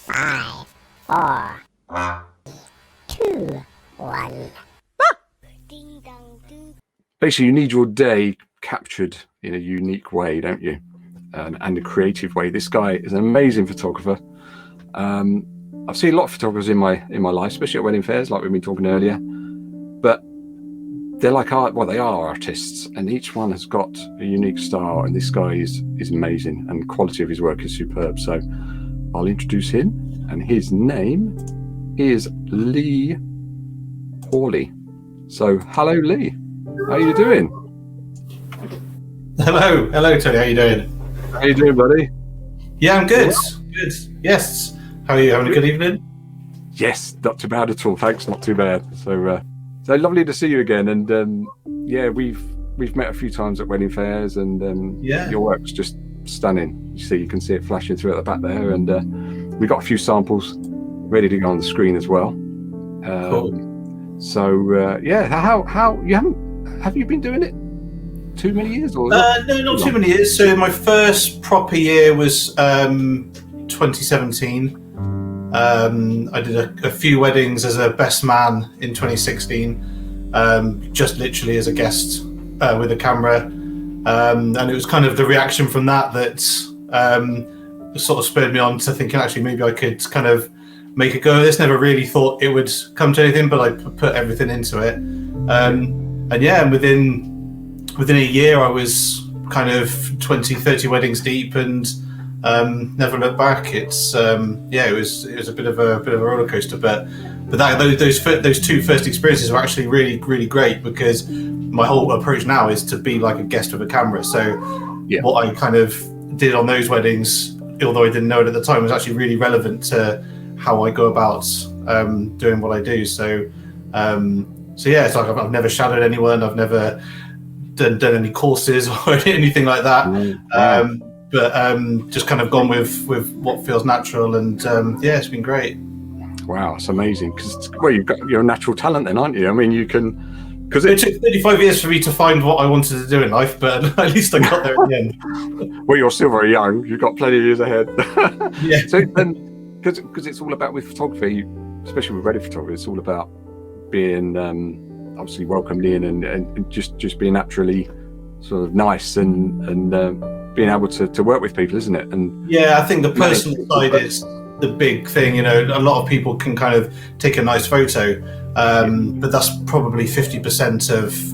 5, 4, 2, 1. Ding dong doo. Basically, you need your day captured in a unique way, don't you? And a creative way. This guy is an amazing photographer. I've seen a lot of photographers in my life, especially at wedding fairs, like we've been talking earlier. But they're like they are artists, and each one has got a unique style. And this guy is amazing, and the quality of his work is superb. So I'll introduce him, and his name is Lee Hawley. So hello, Lee. How are you doing? Hello, Tony. How you doing? How you doing, buddy? Yeah, I'm good. Good. Yes. How are you? Having a good evening? Yes, not too bad at all. Thanks, not too bad. So lovely to see you again. And yeah, we've met a few times at wedding fairs, and your work's just stunning. You can see it flashing through at the back there, and we've got a few samples ready to go on the screen as well. Cool. So yeah, how have you been doing it? Too many years, or no, not too many years. So my first proper year was 2017. I did a few weddings as a best man in 2016, just literally as a guest with a camera, and it was kind of the reaction from that sort of spurred me on to thinking actually maybe I could kind of make a go of this. Never really thought it would come to anything, but I put everything into it, and yeah, within a year I was kind of 20-30 weddings deep, and never looked back. It's it was a bit of a roller coaster, but those two first experiences were actually really, really great, because my whole approach now is to be like a guest with a camera. So what I kind of did on those weddings, although I didn't know it at the time, was actually really relevant to how I go about doing what I do. So yeah, it's like I've never shadowed anyone. I've never done any courses or anything like that. But just kind of gone with what feels natural, and yeah, it's been great. Wow, it's amazing, because you're a natural talent then, aren't you? I mean, you can, because it took 35 years for me to find what I wanted to do in life, but at least I got there at the end. Well, you're still very young. You've got plenty of years ahead. Yeah. So then, because it's all about, with photography, especially with wedding photography, it's all about being obviously welcomed in, and just being naturally sort of nice, and being able to work with people, isn't it? And yeah, I think the personal side is the big thing. You know, a lot of people can kind of take a nice photo, but that's probably 50%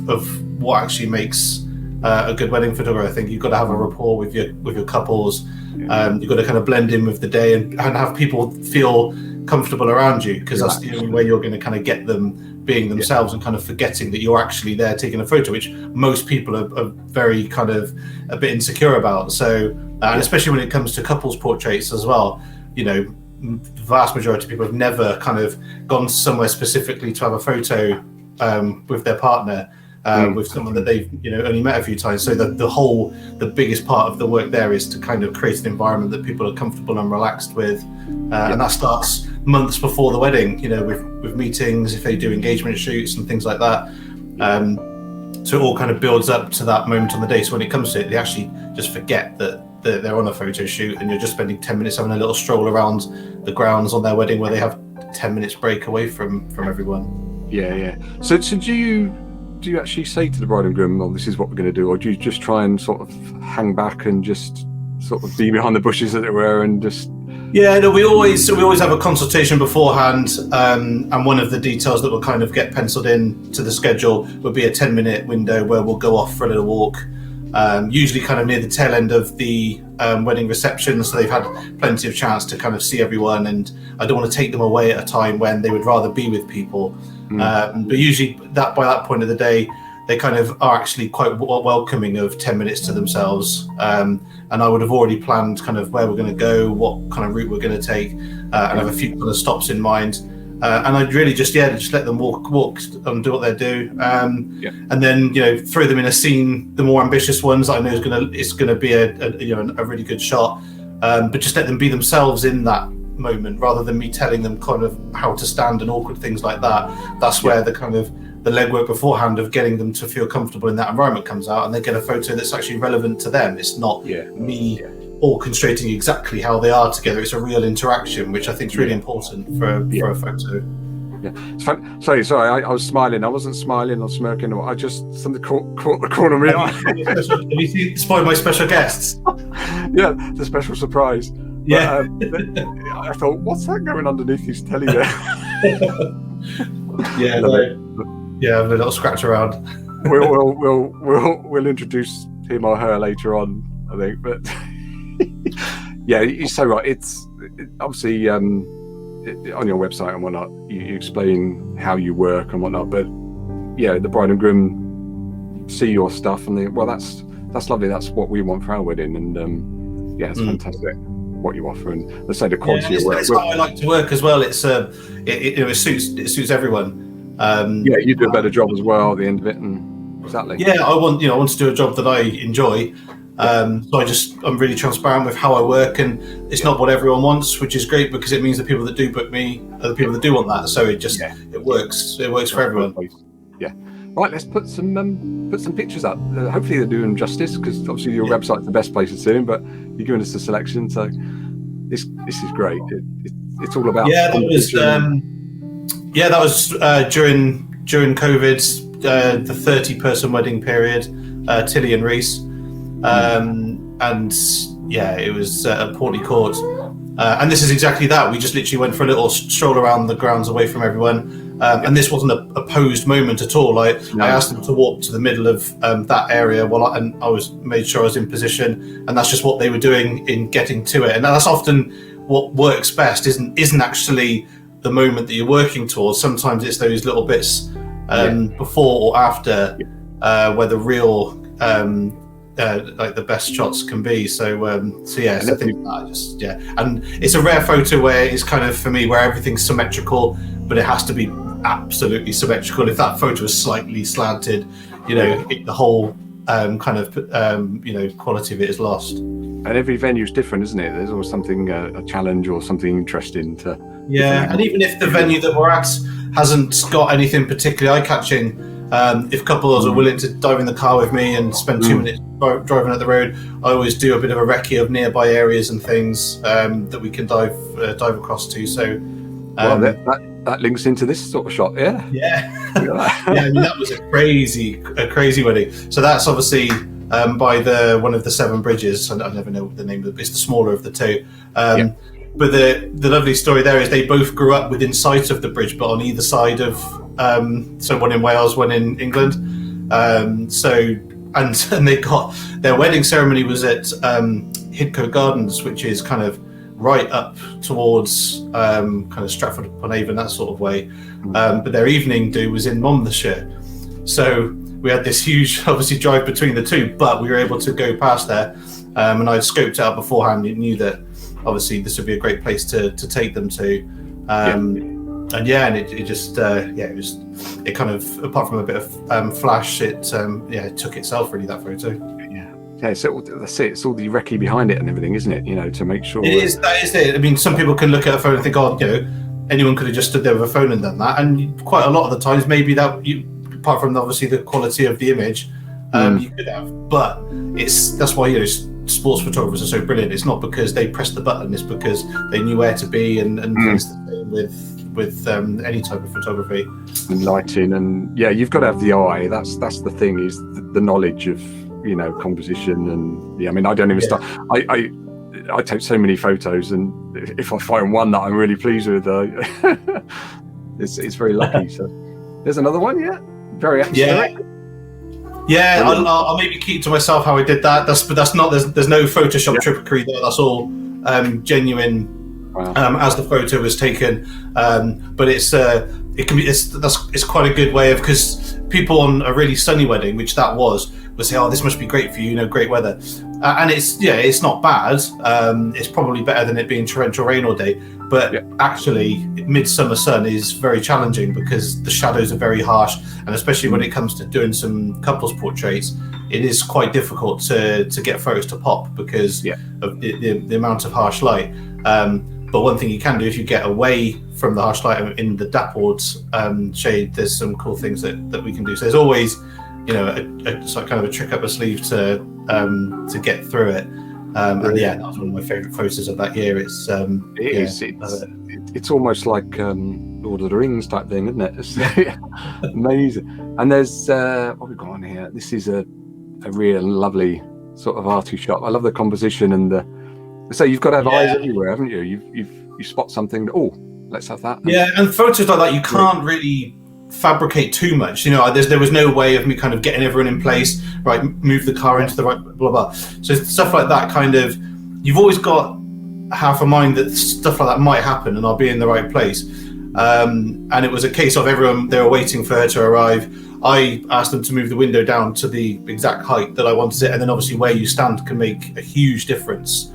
of what actually makes a good wedding photographer. I think you've got to have a rapport with your couples. You've got to kind of blend in with the day, and have people feel comfortable around you, because that's the only way you're going to kind of get them being themselves and kind of forgetting that you're actually there taking a photo, which most people are very kind of a bit insecure about. So and especially when it comes to couples portraits as well, you know, the vast majority of people have never kind of gone somewhere specifically to have a photo with their partner, with someone that they've only met a few times. So the biggest part of the work there is to kind of create an environment that people are comfortable and relaxed with, and that starts months before the wedding, with meetings, if they do engagement shoots and things like that. So it all kind of builds up to that moment on the day. So when it comes to it, they actually just forget that they're on a photo shoot, and you're just spending 10 minutes having a little stroll around the grounds on their wedding, where they have 10 minutes break away from everyone. Yeah. So do you actually say to the bride and groom, "Well, this is what we're going to do," or do you just try and sort of hang back and just sort of be behind the bushes, as it were, and just? Yeah, no, we always have a consultation beforehand, and one of the details that will kind of get penciled in to the schedule would be a 10-minute window where we'll go off for a little walk, usually kind of near the tail end of the wedding reception, so they've had plenty of chance to kind of see everyone, and I don't want to take them away at a time when they would rather be with people. But usually by that point of the day, they kind of are actually quite welcoming of 10 minutes to themselves, and I would have already planned kind of where we're going to go, what kind of route we're going to take, and have a few kind of stops in mind, and I'd really just let them walk and do what they do, and then throw them in a scene, the more ambitious ones that I know it's going to be a really good shot, but just let them be themselves in that moment, rather than me telling them kind of how to stand and awkward things like that. That's where the kind of the legwork beforehand of getting them to feel comfortable in that environment comes out, and they get a photo that's actually relevant to them. It's not me orchestrating exactly how they are together. It's a real interaction, which I think is really important for a photo. Yeah, it's fun. Sorry, I was smiling. I wasn't smiling or smirking. I just something caught the corner of my eye. Have you seen Spotted My Special Guests? Yeah, the special surprise. Yeah. But, I thought, what's that going underneath his telly there? Yeah, yeah, a little scratch around. We'll introduce him or her later on, I think. But yeah, you're so right. It's obviously on your website and whatnot, you explain how you work and whatnot. But yeah, the bride and groom see your stuff and think, well, that's lovely. That's what we want for our wedding. And yeah, it's fantastic what you offer. And let's say the quality of work. It's how I like to work as well. It's it suits everyone. Yeah, you do a better job as well at the end of it. And exactly. Yeah, I want to do a job that I enjoy. So I'm really transparent with how I work, and it's not what everyone wants, which is great because it means the people that do book me are the people that do want that. So it works for everyone. Yeah. Right, let's put some pictures up. Hopefully they're doing justice, because obviously your website's the best place to see them, but you're giving us a selection, so this is great. It's all about that was during COVID, the 30-person wedding period, Tilly and Reese, and yeah, it was at Portley Court, and this is exactly that. We just literally went for a little stroll around the grounds away from everyone. And this wasn't a posed moment at all. I asked them to walk to the middle of that area and I made sure I was in position, and that's just what they were doing in getting to it. And that's often what works best. Isn't actually the moment that you're working towards. Sometimes it's those little bits before or after where the real like the best shots can be. So yes, I think that and it's a rare photo where it's kind of, for me, where everything's symmetrical, but it has to be absolutely symmetrical. If that photo is slightly slanted, the whole kind of quality of it is lost. And every venue is different, isn't it? There's always something, a challenge or something interesting to. Yeah, and even if the venue that we're at hasn't got anything particularly eye-catching, if couples are willing to dive in the car with me and spend 2 minutes driving up the road, I always do a bit of a recce of nearby areas and things that we can dive across to. So, that links into this sort of shot, yeah. Yeah, I mean, that was a crazy wedding. So that's obviously by one of the 7 bridges. I never know the name of it. It's the smaller of the two. But the lovely story there is they both grew up within sight of the bridge, but on either side of. So one in Wales, one in England. And they got their wedding ceremony was at Hidcote Gardens, which is kind of right up towards kind of Stratford upon Avon, that sort of way. But their evening do was in Monmouthshire. So we had this huge, obviously, drive between the two, but we were able to go past there. And I'd scoped it out beforehand. You knew that obviously this would be a great place to take them to. And it just it kind of, apart from a bit of flash, it took itself, really, that photo. So that's it. It's all the recce behind it and everything, isn't it? To make sure that is it. I mean, some people can look at a phone and think, anyone could have just stood there with a phone and done that, and quite a lot of the times, maybe that apart from obviously the quality of the image, you could have. But that's why sports photographers are so brilliant. It's not because they pressed the button; it's because they knew where to be, and it's the same with any type of photography and lighting, and you've got to have the eye. That's the thing, is the knowledge of composition. And I mean, I don't even start. I take so many photos, and if I find one that I'm really pleased with, it's very lucky. So there's another one, very atmospheric. I'll maybe keep to myself how I did that. That's not. There's no Photoshop trickery there. That's all genuine. Wow. As the photo was taken, but it's quite a good way of, because people on a really sunny wedding, which that was, would say, "Oh, this must be great for you, great weather," and it's not bad. It's probably better than it being torrential rain all day. But actually, midsummer sun is very challenging because the shadows are very harsh, and especially when it comes to doing some couples portraits, it is quite difficult to get photos to pop because of the amount of harsh light. But one thing you can do, if you get away from the harsh light in the dappled shade, there's some cool things that we can do. So there's always, a kind of a trick up the sleeve to get through it. And yeah, that was one of my favourite photos of that year. It's it's almost like Lord of the Rings type thing, isn't it? It's amazing. And there's what we've got on here. This is a real lovely sort of arty shot. I love the composition and so you've got to have eyes everywhere, haven't you? You spot something. Oh, let's have that. And photos like that you can't really fabricate too much. There was no way of me kind of getting everyone in place, right, move the car into the right blah blah. So stuff like that, kind of, you've always got half a mind that stuff like that might happen and I'll be in the right place. And it was a case of everyone, they were waiting for her to arrive. I asked them to move the window down to the exact height that I wanted it, and then obviously where you stand can make a huge difference.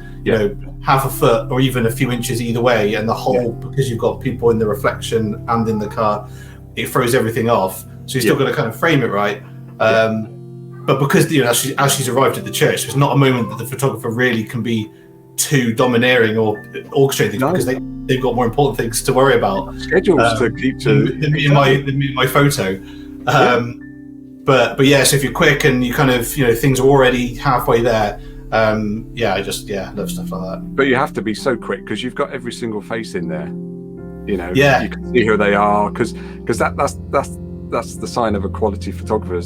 Half a foot or even a few inches either way, and the whole, because you've got people in the reflection and in the car, it throws everything off. So you still got to kind of frame it right. But because as she's arrived at the church, there's not a moment that the photographer really can be too domineering or orchestrate things, because they've got more important things to worry about. Schedules to keep to than me and my photo. But so if you're quick and you kind of things are already halfway there. I love stuff like that. But you have to be so quick because you've got every single face in there. You can see who they are, because that's the sign of a quality photographer.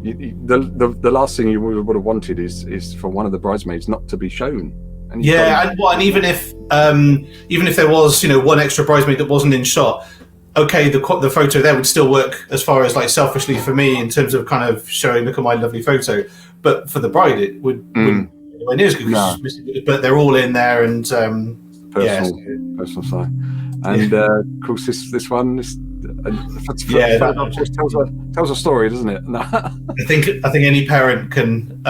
The last thing you would have wanted is for one of the bridesmaids not to be shown. And even if there was one extra bridesmaid that wasn't in shot, okay, the photo there would still work as far as like selfishly for me in terms of kind of showing, look at my lovely photo. But for the bride, it wouldn't be anywhere near as good. But they're all in there, and personal side. And of course, this one is tells a story, doesn't it? I think any parent can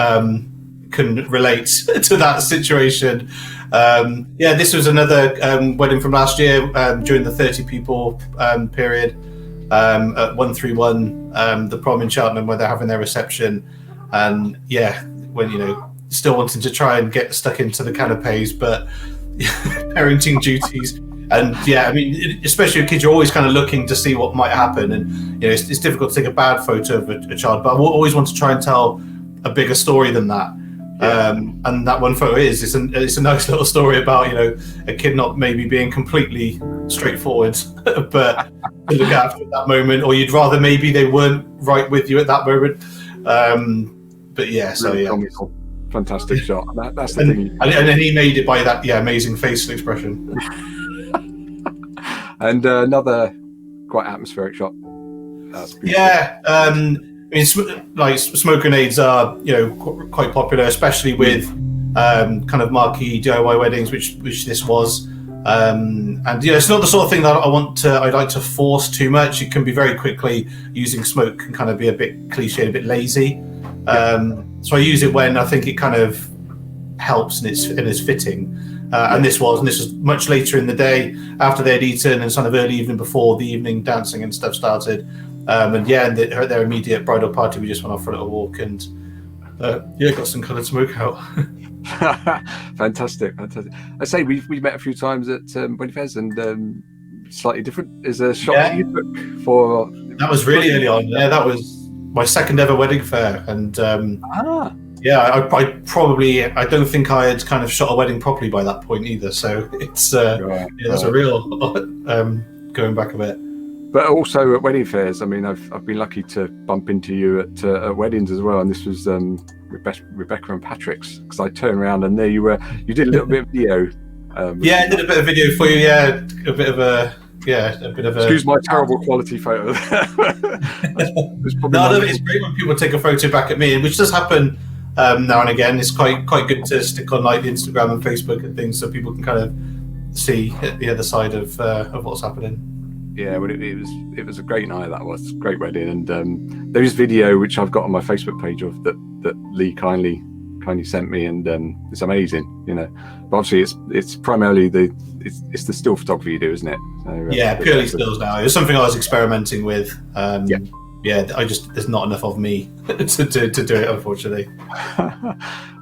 relate to that situation. This was another wedding from last year during the 30 people period at 131, the prom in Cheltenham, where they're having their reception, and when still wanting to try and get stuck into the canapes, but parenting duties. And especially with kids, you're always kind of looking to see what might happen, and it's difficult to take a bad photo of a child, but I always want to try and tell a bigger story than that. And that one photo it's a nice little story about a kid not maybe being completely straightforward, but to look after at that moment, or you'd rather maybe they weren't right with you at that moment. Comical. Fantastic shot. That's the thing. And then he made it by that amazing facial expression. And another quite atmospheric shot. Smoke grenades are quite popular, especially with kind of marquee DIY weddings, which this was. And it's not the sort of thing that I'd like to force too much. It can be very quickly, using smoke can kind of be a bit cliche, a bit lazy. So I use it when I think it kind of helps and it's fitting. And this was much later in the day, after they'd eaten, and sort of early evening before the evening dancing and stuff started. Their immediate bridal party, we just went off for a little walk and got some coloured smoke out. Fantastic. I say we met a few times at Wedding Fairs, and slightly different is a shot that you took for. That was really early on. Yeah, that was my second ever wedding fair, and I don't think I had kind of shot a wedding properly by that point either. So it's that's a real going back a bit. But also at wedding fairs, I've been lucky to bump into you at weddings as well, and this was Rebecca and Patrick's, because I turned around and there you were. You did a little bit of video. I did a bit of video for you. Yeah, a bit of a. Excuse my terrible quality photo. It's great when people take a photo back at me, which does happen now and again. It's quite good to stick on like Instagram and Facebook and things, so people can kind of see the other side of what's happening. Yeah, well, it was a great night. That was a great wedding, and there is video which I've got on my Facebook page of that Lee kindly sent me, and it's amazing. But obviously it's primarily the still photography you do, isn't it? So, purely stills now. It was something I was experimenting with. There's not enough of me to do it, unfortunately.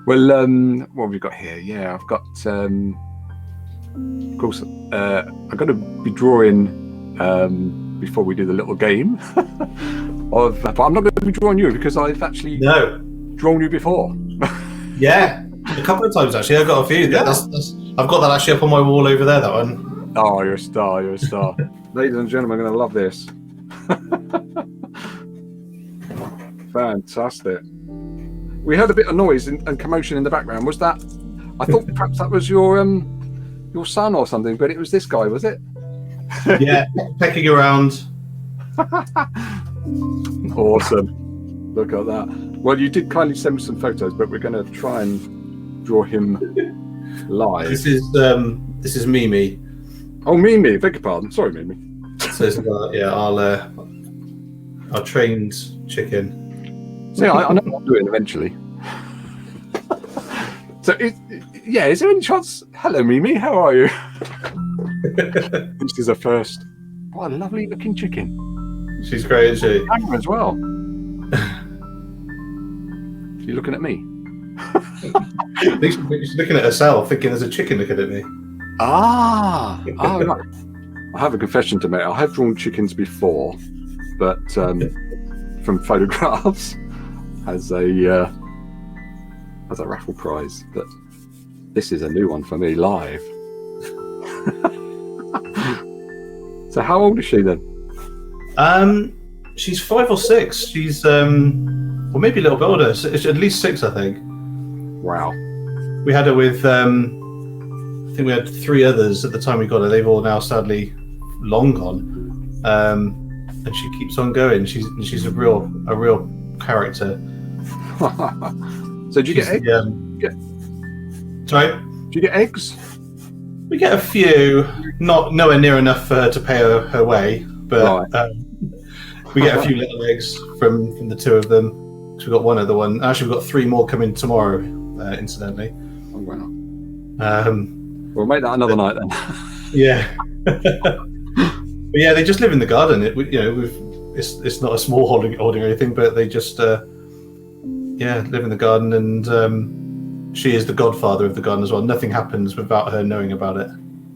Well, what have we got here? Yeah, I've got. Of course, I've got to be drawing. Before we do the little game but I'm not going to be drawing you because I've actually drawn you before. Yeah, A couple of times actually. I've got a few. Yeah. I've got that actually up on my wall over there. That one. Oh, you're a star. You're a star. Ladies and gentlemen, are going to love this. Fantastic. We heard a bit of noise and commotion in the background. Was that? I thought perhaps that was your son or something, but it was this guy, was it? Yeah, pecking around. Awesome. Look at that. Well, you did kindly send me some photos, but we're going to try and draw him live. This is Mimi. Oh, Mimi. Beg your pardon. Sorry, Mimi. So it's our trained chicken. See, I know what I'm doing eventually. So, is there any chance? Hello, Mimi. How are you? This is a first. What a lovely looking chicken. She's great, isn't she? Camera as well. You're looking at me. I think she's looking at herself, thinking there's a chicken looking at me. Ah, right. I have a confession to make. I have drawn chickens before, but from photographs as a raffle prize. But this is a new one for me, live. So, how old is she then? She's 5 or 6. She's well, maybe a little bit older. It's at least 6, I think. Wow. We had her with I think we had 3 others at the time we got her. They've all now sadly long gone. And she keeps on going. She's a real character. So do you get eggs? Sorry? Do you get eggs? We get a few, nowhere near enough for her to pay her way, but Right. we get a few little eggs from the 2 of them. So we've got one other one. Actually, we've got 3 more coming tomorrow, incidentally. Oh wow. We'll make that another night then. Yeah. But yeah, they just live in the garden. It's not a small holding or anything, but they just live in the garden, and she is the godfather of the garden as well. Nothing happens without her knowing about it.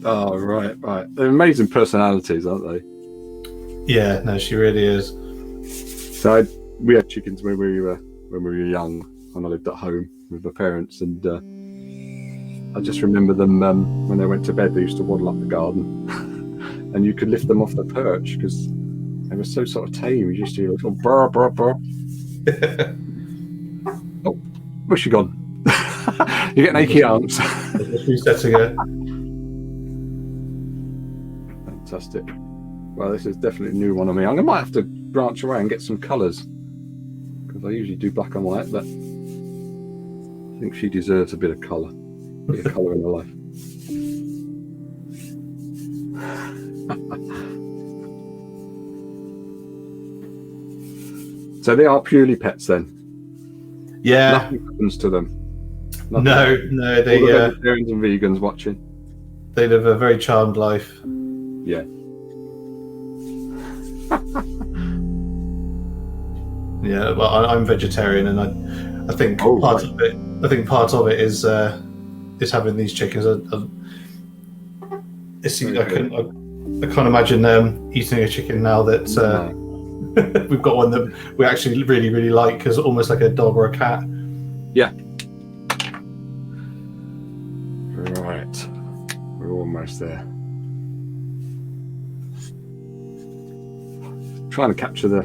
Oh right. They're amazing personalities, aren't they? Yeah, no, she really is. So we had chickens when we were young, and I lived at home with my parents, and I just remember them when they went to bed. They used to waddle up the garden, and you could lift them off the perch because they were so sort of tame. You just hear a little burr burr burr. Oh, where's she gone? You get achy arms. Resetting her. Fantastic. Well, this is definitely a new one on me. I might have to branch away and get some colours, because I usually do black and white, but I think she deserves a bit of colour. A bit of colour in her life. So they are purely pets then? Yeah. Nothing happens to them? Nothing. No, they all the vegetarians and vegans watching. They live a very charmed life. Yeah. Yeah, well, I'm vegetarian, and I think part of it. I think part of it is having these chickens. I can't imagine eating a chicken now that we've got one that we actually really, really like, because almost like a dog or a cat. Yeah. Right. We're almost there. Trying to capture the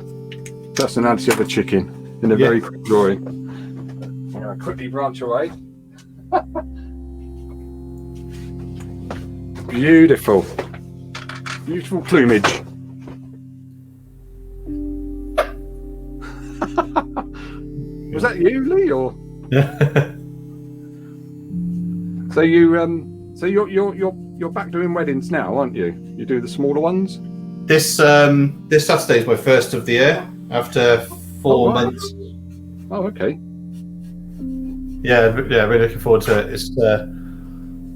personality of the chicken in a very quick drawing. I'm going to quickly branch away. Beautiful. Beautiful plumage. Was that you, Lee, or? So you're back doing weddings now, aren't you? You do the smaller ones? This Saturday is my first of the year after 4 months. Oh, okay. Yeah, really looking forward to it. It's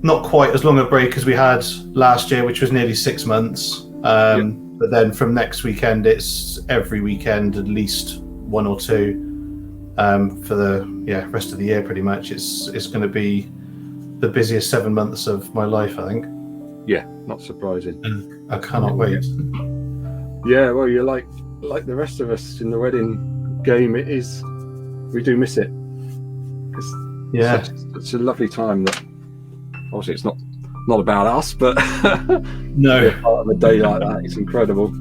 not quite as long a break as we had last year, which was nearly 6 months. But then from next weekend, it's every weekend at least 1 or 2 for the rest of the year. Pretty much, it's going to be the busiest 7 months of my life, I think. Yeah, not surprising. And I cannot wait. Yeah, well, you're like the rest of us in the wedding game. It is, we do miss it, because Yeah. It's a lovely time. That obviously it's not about us, but No. to be a part of a day like that, it's incredible.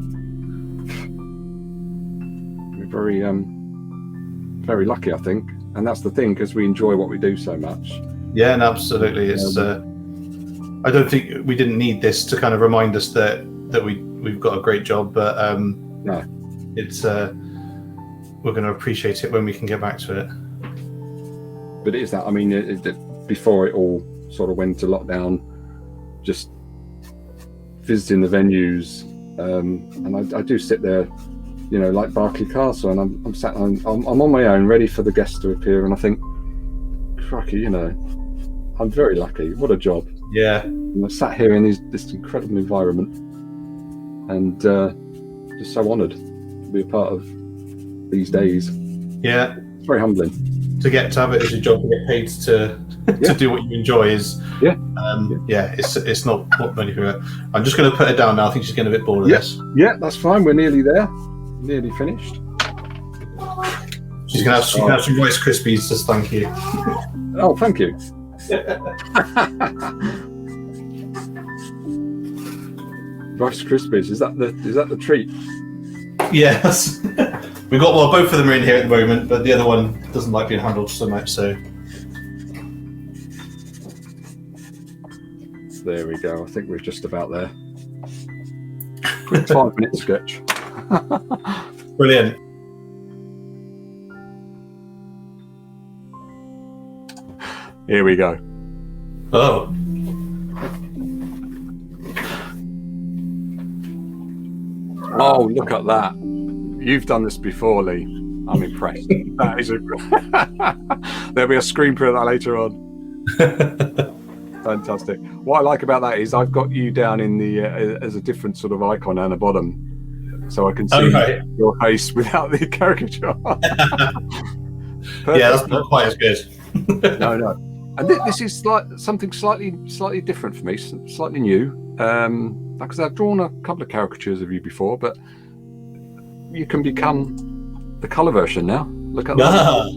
We're very lucky, I think, and that's the thing, because we enjoy what we do so much. Yeah, and absolutely. It's I don't think we didn't need this to kind of remind us that we've got a great job, but No. it's we're going to appreciate it when we can get back to it. But it is that. I mean, before it all sort of went to lockdown, just visiting the venues, and I do sit there, you know, like Berkeley Castle, and I'm on my own, ready for the guests to appear, and I think, crikey, you know, I'm very lucky. What a job! Yeah, and I sat here in this incredible environment, and just so honoured to be a part of these days. Yeah, it's very humbling to have it as your job, to get paid to do what you enjoy is it's not what many people. I'm just going to put her down now. I think she's getting a bit bored of this. Yeah, that's fine. We're nearly there. Nearly finished. She's gonna have some Rice Krispies. Just thank you. Oh, thank you. Rice Krispies. Is that the treat? Yes. We've got both of them are in here at the moment, but the other one doesn't like being handled so much. So there we go. I think we're just about there. Quick 5-minute sketch. Brilliant. Here we go. Oh. Oh, look at that. You've done this before, Lee. I'm impressed. That is there'll be a screen print of that later on. Fantastic. What I like about that is I've got you down in the as a different sort of icon down the bottom, so I can see your face without the caricature. Yeah, that's not quite as good. No. And this is something slightly different for me, slightly new. Because I've drawn a couple of caricatures of you before, but you can become the colour version now. Look at that.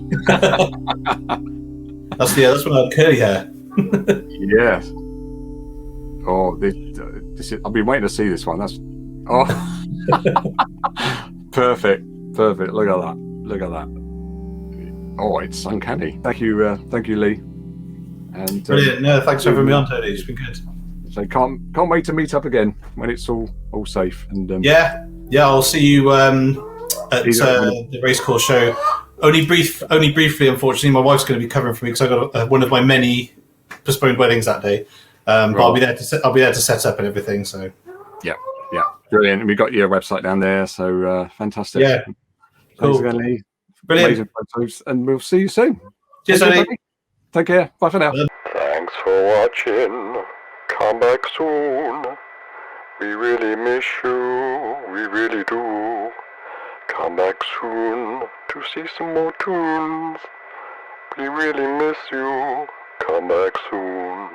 That's when I had curly hair. Yes. Oh, this is, I've been waiting to see this one. That's perfect. Look at that. Oh, it's uncanny. Thank you, Lee. And brilliant. No, thanks for having me on, Tony. It's been good. So can't wait to meet up again when it's all safe. And yeah, I'll see you at the racecourse show. Only briefly, unfortunately. My wife's going to be covering for me because I got one of my many postponed weddings that day. But I'll be there to set up and everything. So yeah, brilliant. And we got your website down there, so fantastic. Yeah, thanks again, Lee. Brilliant. Amazing photos, and we'll see you soon. Cheers, Tony. Take care. Bye for now. Thanks for watching. Come back soon. We really miss you. We really do. Come back soon to see some more toons. We really miss you. Come back soon.